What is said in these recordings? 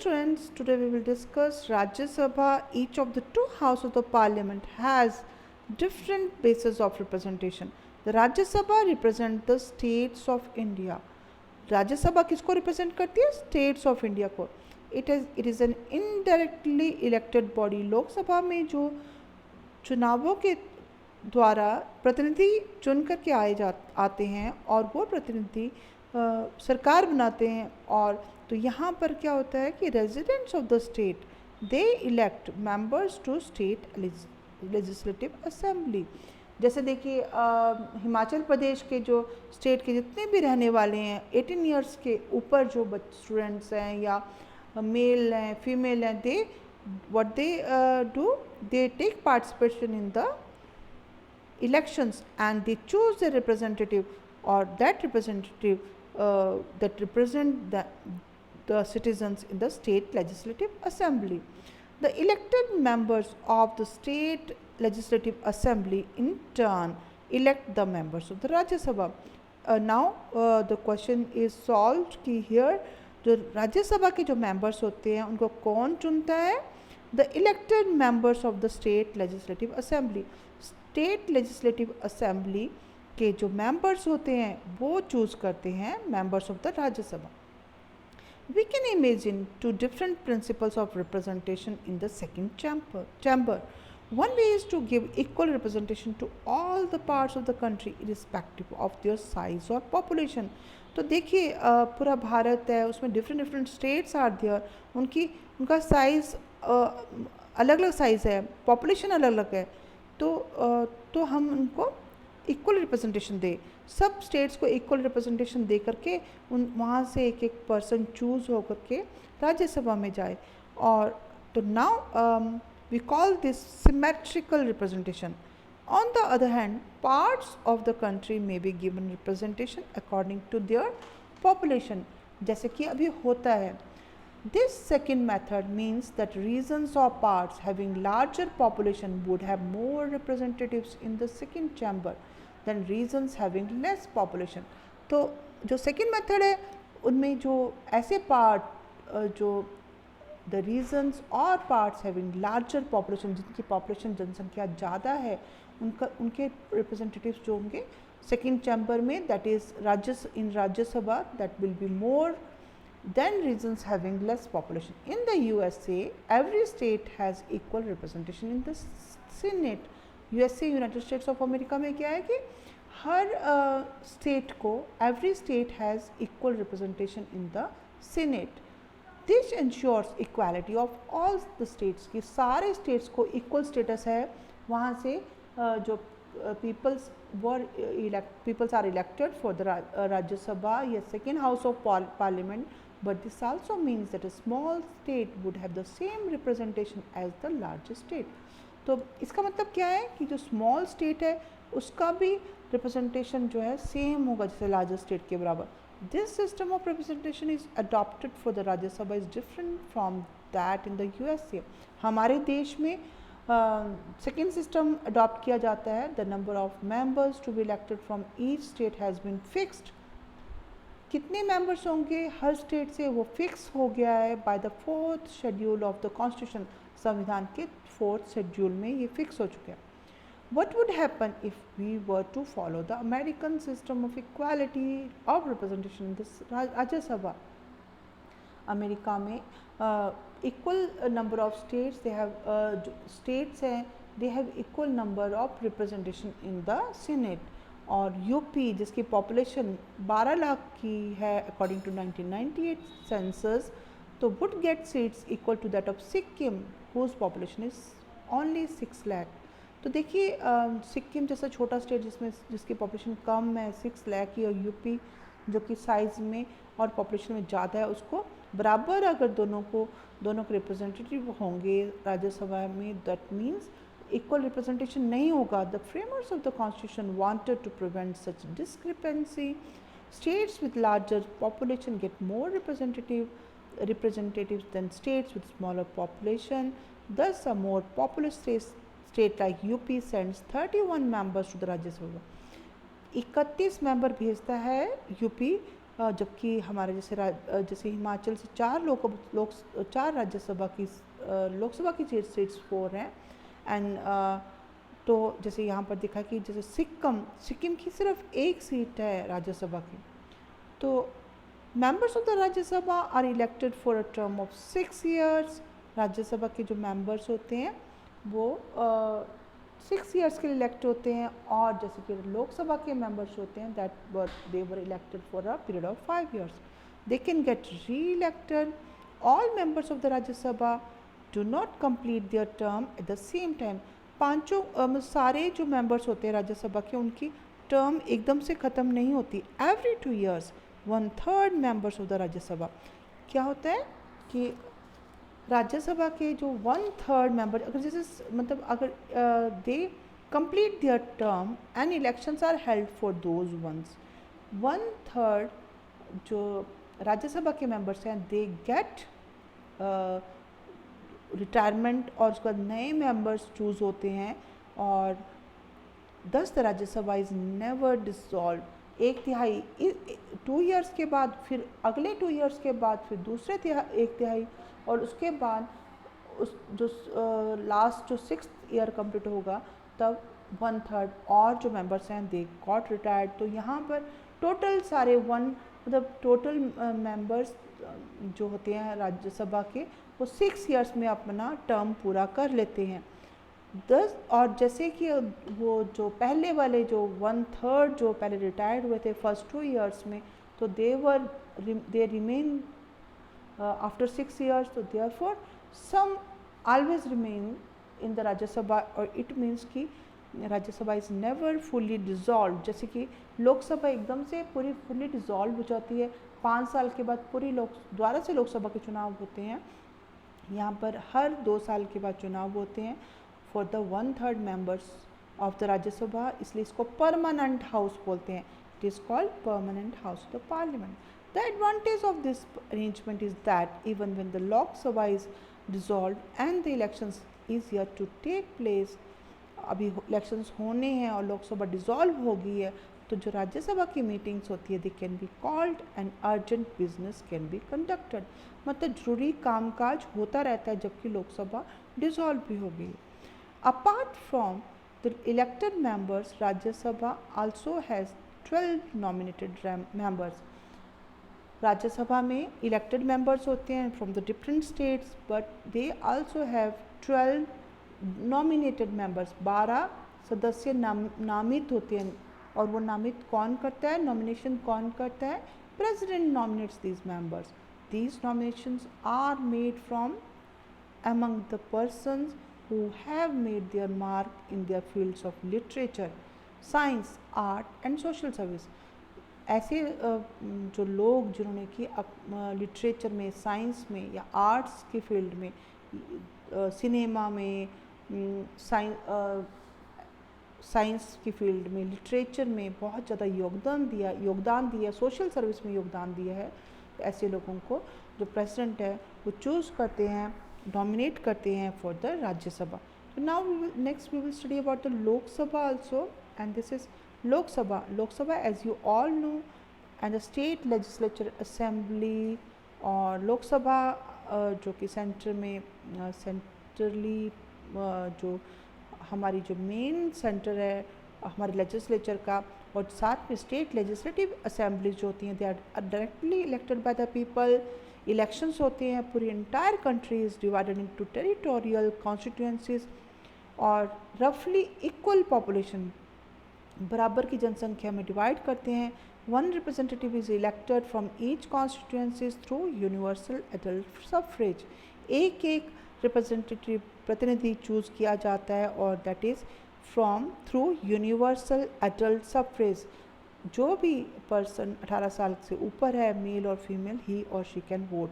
students, today we will discuss Rajya Sabha. Each of the two houses of the parliament has different bases of representation. The Rajya Sabha represent the states of India. राज्य सभा किसको represent करती है? States of India को. It is an indirectly elected body. Lok Sabha में जो चुनावों के द्वारा प्रतिनिधि चुन करके आते हैं और वो प्रतिनिधि सरकार बनाते हैं. और तो यहाँ पर क्या होता है कि residents of the state they elect members to state legislative assembly. जैसे देखिए हिमाचल प्रदेश के जो स्टेट के जितने भी रहने वाले हैं 18 इयर्स के ऊपर जो स्टूडेंट्स हैं या मेल हैं फीमेल हैं, they what they do, they take participation in the elections and they choose their representative or that representative that represent the citizens in the state legislative assembly. The elected members of the state legislative assembly in turn elect the members of the Rajya Sabha. Now the question is solved कि here जो राज्य सभा के जो members होते हैं उनको कौन चुनता है? The elected members of the state legislative assembly. State legislative assembly के जो मेंबर्स होते हैं वो चूज़ करते हैं members of the Rajya Sabha. We can imagine two different principles of representation in the second chamber. One way is to give equal representation to all the parts of the country irrespective of their size और population. तो देखिए पूरा भारत है, उसमें different states are there, उनका size अलग अलग size है, पॉपुलेशन अलग अलग है. तो हम उनको इक्वल रिप्रेजेंटेशन दें, सब स्टेट्स को इक्वल रिप्रेजेंटेशन दे करके वहाँ से एक एक पर्सन चूज़ हो करके राज्यसभा में जाए. और तो now we call this symmetrical representation. On the other hand parts of the country में be given representation according to their population, जैसे कि अभी होता है. This second method means that regions or parts having larger population would have more representatives in the second chamber than regions having less population. तो जो second method है उनमें जो ऐसे part जो the regions or parts having larger population, जिनकी population जनसंख्या ज़्यादा है, उनके representatives जो होंगे second chamber में, that is in राज्य सभा, that will be more than regions having less population. In the USA, every state has equal representation in the Senate. USA United States of America में क्या है कि हर state को every state has equal representation in the Senate. This ensures equality of all the states, कि सारे states को equal status है. वहाँ से जो peoples are elected for the Rajya Sabha या second house of parliament. But this also means that a small state would have the same representation as the largest state. तो इसका मतलब क्या है कि जो small state है उसका भी representation जो है same होगा जैसे largest state के बराबर. This system of representation is adopted for the Rajya Sabha is different from that in the USA. हमारे देश में second system adopt किया जाता है. The number of members to be elected from each state has been fixed. कितने members होंगे हर state से वो फिक्स हो गया है by the 4th schedule of the constitution. संविधान के 4th शेड्यूल में ये फिक्स हो चुका है. What would happen if we were to follow the American system of equality of representation in this Rajya Sabha. America में equal number of states, they have states हैं, they have equal number of representation in the Senate. और UP जिसकी population 12 lakh की है according to 1998 census, तो would get seats equal to that of Sikkim whose population is only 6 lakh. तो देखिए सिक्किम जैसा छोटा स्टेट जिसकी पॉपुलेशन कम है 6 लाख की, और यूपी जो कि साइज़ में और पॉपुलेशन में ज़्यादा है, उसको बराबर अगर दोनों के रिप्रेजेंटेटिव होंगे राज्यसभा में, दैट मीन्स equal representation नहीं होगा. The framers of the constitution wanted to prevent such discrepancy. States with larger population get more representatives than states with smaller population. Thus, a more populous state like UP sends 31 members to the Rajya Sabha. 31 member भेजता है UP जबकि हमारे जैसे हिमाचल से चार राज्यसभा की लोकसभा की seats 4 हैं एंड तो जैसे यहाँ पर दिखा कि जैसे सिक्किम की सिर्फ एक सीट है राज्यसभा की। तो members of the Rajya Sabha are elected for a term of 6 years। Rajya Sabha के जो मेंबर्स होते हैं वो 6 years के लिए इलेक्ट होते हैं, और जैसे कि लोकसभा के मेंबर्स होते हैं they were elected for a period of 5 years। They can get reelected. All members of the Rajya Sabha do not complete their term at the same time. पांचों सारे जो मेंबर्स होते हैं राज्यसभा के, उनकी टर्म एकदम से ख़त्म नहीं होती। Every 2 years 1/3 members of the Rajya Sabha, क्या होता है कि राज्यसभा के जो 1/3 मेंबर, अगर जैसे मतलब अगर they complete their term and elections are held for those ones, 1/3 जो राज्यसभा के मेंबर्स हैं दे गेट रिटायरमेंट, और उसके बाद नए मेंबर्स चूज़ होते हैं, और दस the Rajya Sabha is never dissolve. 1/3 2 years के बाद, फिर अगले 2 years के बाद फिर दूसरे 1/3, और उसके बाद उस जो लास्ट जो 6th year कंप्लीट होगा तब 1/3 और जो मेंबर्स हैं दे गॉट रिटायर्ड। तो यहाँ पर टोटल सारे मतलब टोटल मेंबर्स जो होते हैं राज्यसभा के वो 6 years में अपना टर्म पूरा कर लेते हैं। 10 और जैसे कि वो जो पहले वाले जो 1/3 जो पहले रिटायर्ड हुए थे फर्स्ट 2 years में, तो दे रिमेन आफ्टर 6 years, तो therefore some always remain in the Rajya Sabha, और इट मीन्स कि Rajya Sabha is never fully dissolve. जैसे कि लोकसभा एकदम से फुली डिज़ोल्व हो जाती है, 5 साल के बाद दोबारा से लोकसभा के चुनाव होते हैं। यहाँ पर हर 2 साल के बाद चुनाव होते हैं for the 1/3 members of the Rajya Sabha, इसलिए इसको परमानेंट हाउस बोलते हैं। It is called permanent house of the parliament. The advantage of this arrangement is that even when the Lok Sabha is dissolved and the elections is yet to take place, अभी elections होने हैं और Lok Sabha dissolve हो गई है, तो जो राज्यसभा की मीटिंग्स होती है they can be called and urgent business can be conducted, मतलब जरूरी कामकाज होता रहता है जबकि लोकसभा डिसॉल्व भी हो गई। Apart from the elected members, Rajya Sabha also has 12 nominated members। Rajya Sabha में इलेक्टेड मेंबर्स होते हैं from the different states, but they also have 12 nominated members. 12 सदस्य नामित होते हैं, और वो नामित कौन करता है, नॉमिनेशन कौन करता है, president nominates these members. These nominations are made from among the persons who have made their mark in their fields of literature, science, art and social service। ऐसे जो लोग जिन्होंने कि लिटरेचर में, साइंस में या आर्ट्स के फील्ड में, सिनेमा में, साइंस की फील्ड में, लिटरेचर में बहुत ज़्यादा योगदान दिया, सोशल सर्विस में योगदान दिया है, तो ऐसे लोगों को जो प्रेसिडेंट है वो चूज़ करते हैं, डोमिनेट करते हैं फॉर द राज्यसभा। तो now next we will study about the Lok Sabha also, and this is Lok Sabha as you all know and the state legislature assembly. और लोकसभा जो कि सेंट्रली जो हमारी जो मेन सेंटर है हमारे लेजिस्लेचर का, और साथ में स्टेट लेजिस्लेटिव असेंबलीज जो होती हैं they are directly elected by the people. Elections होते हैं, पूरी entire country is divided into territorial constituencies, और रफली इक्वल पॉपुलेशन, बराबर की जनसंख्या में डिवाइड करते हैं। One representative is elected from each constituencies through universal adult suffrage. एक रिप्रेजेंटेटिव प्रतिनिधि चूज़ किया जाता है, और that is through universal adult suffrage. जो भी पर्सन 18 साल से ऊपर है, मेल और फीमेल, ही और शी कैन वोट,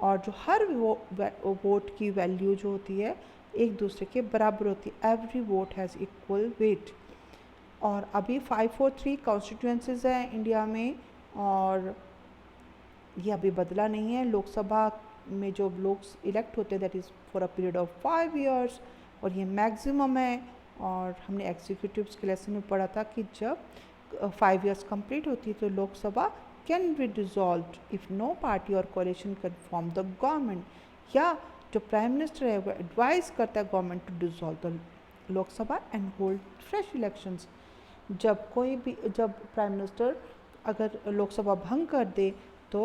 और जो हर वोट की वैल्यू जो होती है एक दूसरे के बराबर होती है। Every vote has equal weight. और अभी 543 कॉन्स्टिट्यूएंसीज हैं इंडिया में, और ये अभी बदला नहीं है। लोकसभा में जो लोग इलेक्ट होते हैं that is for a period of 5 years, और ये मैक्सिमम है। और हमने एग्जीक्यूटिव्स के लेसन में पढ़ा था कि जब 5 years कंप्लीट होती है तो Lok Sabha can be dissolved if no party or coalition can form the government. या जो प्राइम मिनिस्टर है वो एडवाइस करता है government to dissolve the Lok Sabha and hold fresh elections. जब प्राइम मिनिस्टर अगर लोकसभा भंग कर दे तो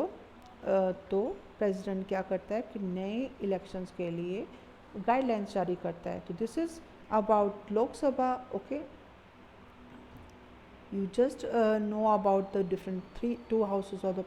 प्रेसिडेंट क्या करता है कि नए इलेक्शंस के लिए गाइडलाइंस जारी करता है. तो this is about Lok Sabha. Okay, you just know about the different two houses of the